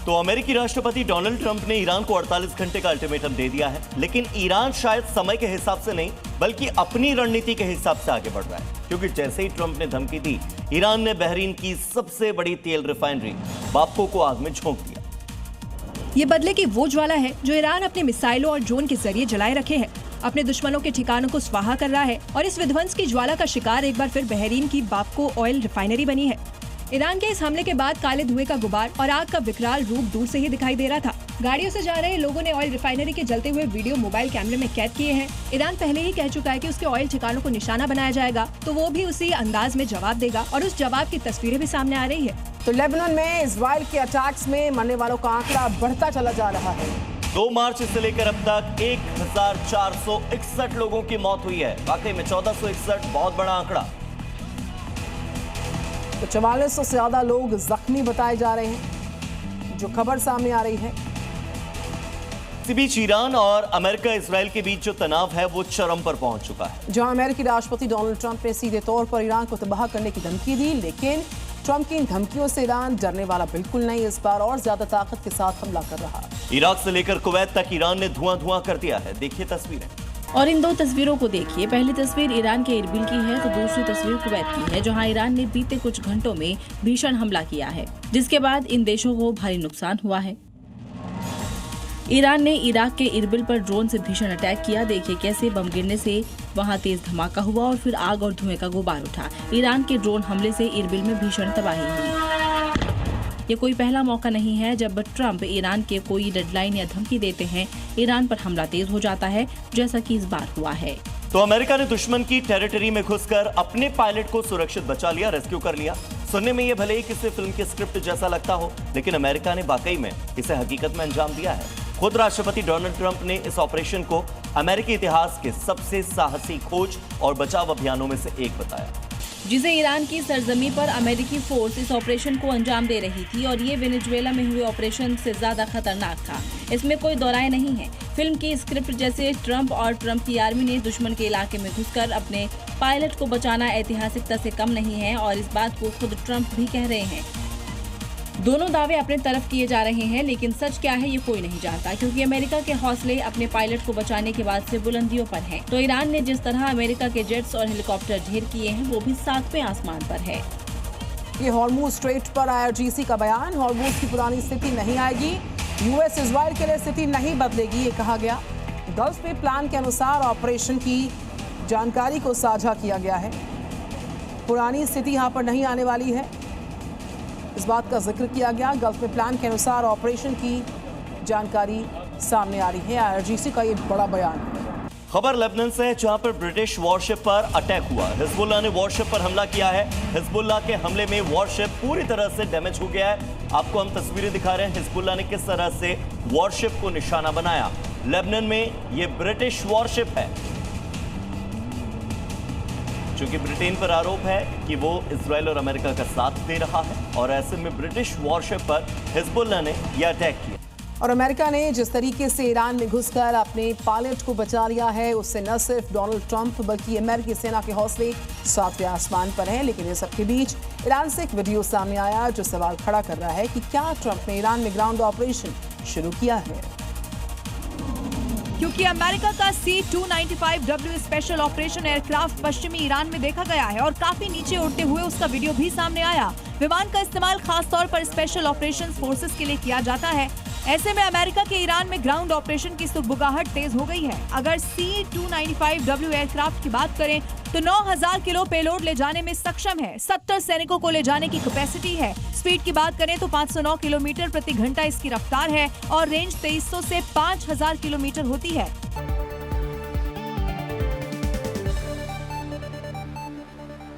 तो अमेरिकी राष्ट्रपति डोनाल्ड ट्रंप ने ईरान को 48 घंटे का अल्टीमेटम दे दिया है, लेकिन ईरान शायद समय के हिसाब से नहीं बल्कि अपनी रणनीति के हिसाब से आगे बढ़ रहा है, क्योंकि जैसे ही ट्रंप ने धमकी दी, ईरान ने बहरीन की सबसे बड़ी तेल रिफाइनरी बाप्को को आग में झोंक दिया। ये बदले की वो ज्वाला है जो ईरान अपने मिसाइलों और ड्रोन के जरिए जलाए रखे है। अपने दुश्मनों के ठिकानों को स्वाहा कर रहा है और इस विध्वंस की ज्वाला का शिकार एक बार फिर बहरीन की बाप्को ऑयल रिफाइनरी बनी है। ईरान के इस हमले के बाद काले धुएं का गुबार और आग का विकराल रूप दूर से ही दिखाई दे रहा था। गाड़ियों से जा रहे लोगों ने ऑयल रिफाइनरी के जलते हुए वीडियो मोबाइल कैमरे में कैद किए हैं। ईरान पहले ही कह चुका है कि उसके ऑयल ठिकानों को निशाना बनाया जाएगा, तो वो भी उसी अंदाज में जवाब देगा और उस जवाब की तस्वीरेर भी सामने आ रही है। तो लेबनान में इजराइल के अटैक्स में मरने वालों का आंकड़ा बढ़ता चला जा रहा है। 2 मार्च से लेकर अब तक 1461 लोगों की मौत हुई है। वाकई में 1461 बहुत बड़ा आंकड़ा। तो 4400 से ज्यादा लोग जख्मी बताए जा रहे हैं, जो खबर सामने आ रही है। इसी बीच ईरान और अमेरिका इसराइल के बीच जो तनाव है वो चरम पर पहुंच चुका है। जहां अमेरिकी राष्ट्रपति डोनाल्ड ट्रंप ने सीधे तौर पर ईरान को तबाह करने की धमकी दी, लेकिन ट्रंप की इन धमकियों से ईरान डरने वाला बिल्कुल नहीं, इस बार और ज्यादा ताकत के साथ हमला कर रहा है। इराक से लेकर कुवैत तक ईरान ने धुआं कर दिया है। देखिए तस्वीरें। और इन 2 तस्वीरों को देखिए। पहली तस्वीर ईरान के इरबिल की है तो दूसरी तस्वीर कुवैत की है, जहां ईरान ने बीते कुछ घंटों में भीषण हमला किया है, जिसके बाद इन देशों को भारी नुकसान हुआ है। ईरान ने इराक के इरबिल पर ड्रोन से भीषण अटैक किया। देखिए कैसे बम गिरने से वहां तेज धमाका हुआ और फिर आग और धुएं का गुबार उठा। ईरान के ड्रोन हमले से इरबिल में भीषण तबाही हुई। ये कोई पहला मौका नहीं है जब ट्रंप ईरान के कोई डेडलाइन या धमकी देते हैं, ईरान पर हमला तेज हो जाता है, जैसा कि इस बार हुआ है। तो अमेरिका ने दुश्मन की टेरिटरी में घुसकर अपने पायलट को सुरक्षित बचा लिया, रेस्क्यू कर लिया। सुनने में ये भले ही किसी फिल्म की स्क्रिप्ट जैसा लगता हो, लेकिन अमेरिका ने वाकई में इसे हकीकत में अंजाम दिया है। खुद राष्ट्रपति डोनाल्ड ट्रंप ने इस ऑपरेशन को अमेरिकी इतिहास के सबसे साहसी खोज और बचाव अभियानों में से एक बताया, जिसे ईरान की सरजमी पर अमेरिकी फोर्स इस ऑपरेशन को अंजाम दे रही थी और ये वेनेजुएला में हुए ऑपरेशन से ज्यादा खतरनाक था। इसमें कोई दो राय नहीं है। फिल्म की स्क्रिप्ट जैसे ट्रंप और ट्रंप की आर्मी ने दुश्मन के इलाके में घुसकर अपने पायलट को बचाना ऐतिहासिकता से कम नहीं है और इस बात को खुद ट्रंप भी कह रहे हैं। दोनों दावे अपने तरफ किए जा रहे हैं, लेकिन सच क्या है ये कोई नहीं जानता, क्योंकि अमेरिका के हौसले अपने पायलट को बचाने के बाद से बुलंदियों पर हैं। तो ईरान ने जिस तरह अमेरिका के जेट्स और हेलीकॉप्टर ढेर किए हैं, वो भी 7वें आसमान पर है। ये हॉर्मुज स्ट्रेट पर IRGC का बयान, हॉर्मुज की पुरानी स्थिति नहीं आएगी, US इजराइल के लिए स्थिति नहीं बदलेगी, ये कहा गया। गल्फ में प्लान के अनुसार ऑपरेशन की जानकारी को साझा किया गया है। पुरानी स्थिति यहाँ पर नहीं आने वाली है, इस बात का जिक्र किया गया। गल्फ में प्लान के अनुसार ऑपरेशन की जानकारी सामने आ रही है। IRGC का ये बड़ा बयान है। खबर लेबनान से है, जहां पर ब्रिटिश वॉरशिप पर अटैक हुआ। हिजबुल्लाह ने वॉरशिप पर हमला किया है। हिजबुल्लाह के हमले में वॉरशिप पूरी तरह से डैमेज हो गया है। आपको हम तस्वीरें दिखा रहे हैं हिजबुल्लाह ने किस तरह से वॉरशिप को निशाना बनाया। लेबनान में ये ब्रिटिश वॉरशिप है, चूंकि ब्रिटेन पर आरोप है कि वो इजराइल और अमेरिका का साथ दे रहा है, और ऐसे में ब्रिटिश वॉरशिप पर हिजबुल्लाह ने यह अटैक किया। और अमेरिका ने जिस तरीके से ईरान में घुसकर अपने पायलट को बचा लिया है, उससे न सिर्फ डोनाल्ड ट्रंप बल्कि अमेरिकी सेना के हौसले 7वें आसमान पर हैं। लेकिन इस सबके बीच ईरान से एक वीडियो सामने आया जो सवाल खड़ा कर रहा है कि क्या ट्रंप ने ईरान में ग्राउंड ऑपरेशन शुरू किया है। क्योंकि अमेरिका का C-295W स्पेशल ऑपरेशन एयरक्राफ्ट पश्चिमी ईरान में देखा गया है और काफी नीचे उड़ते हुए उसका वीडियो भी सामने आया। विमान का इस्तेमाल खास तौर पर स्पेशल ऑपरेशन फोर्सेस के लिए किया जाता है। ऐसे में अमेरिका के ईरान में ग्राउंड ऑपरेशन की सुगबुगाहट तेज हो गई है। अगर C-295W एयरक्राफ्ट की बात करें तो 9000 किलो पेलोड ले जाने में सक्षम है। 70 सैनिकों को ले जाने की कैपेसिटी है। स्पीड की बात करें तो 509 किलोमीटर प्रति घंटा इसकी रफ्तार है और रेंज 2300 से 5000 किलोमीटर होती है।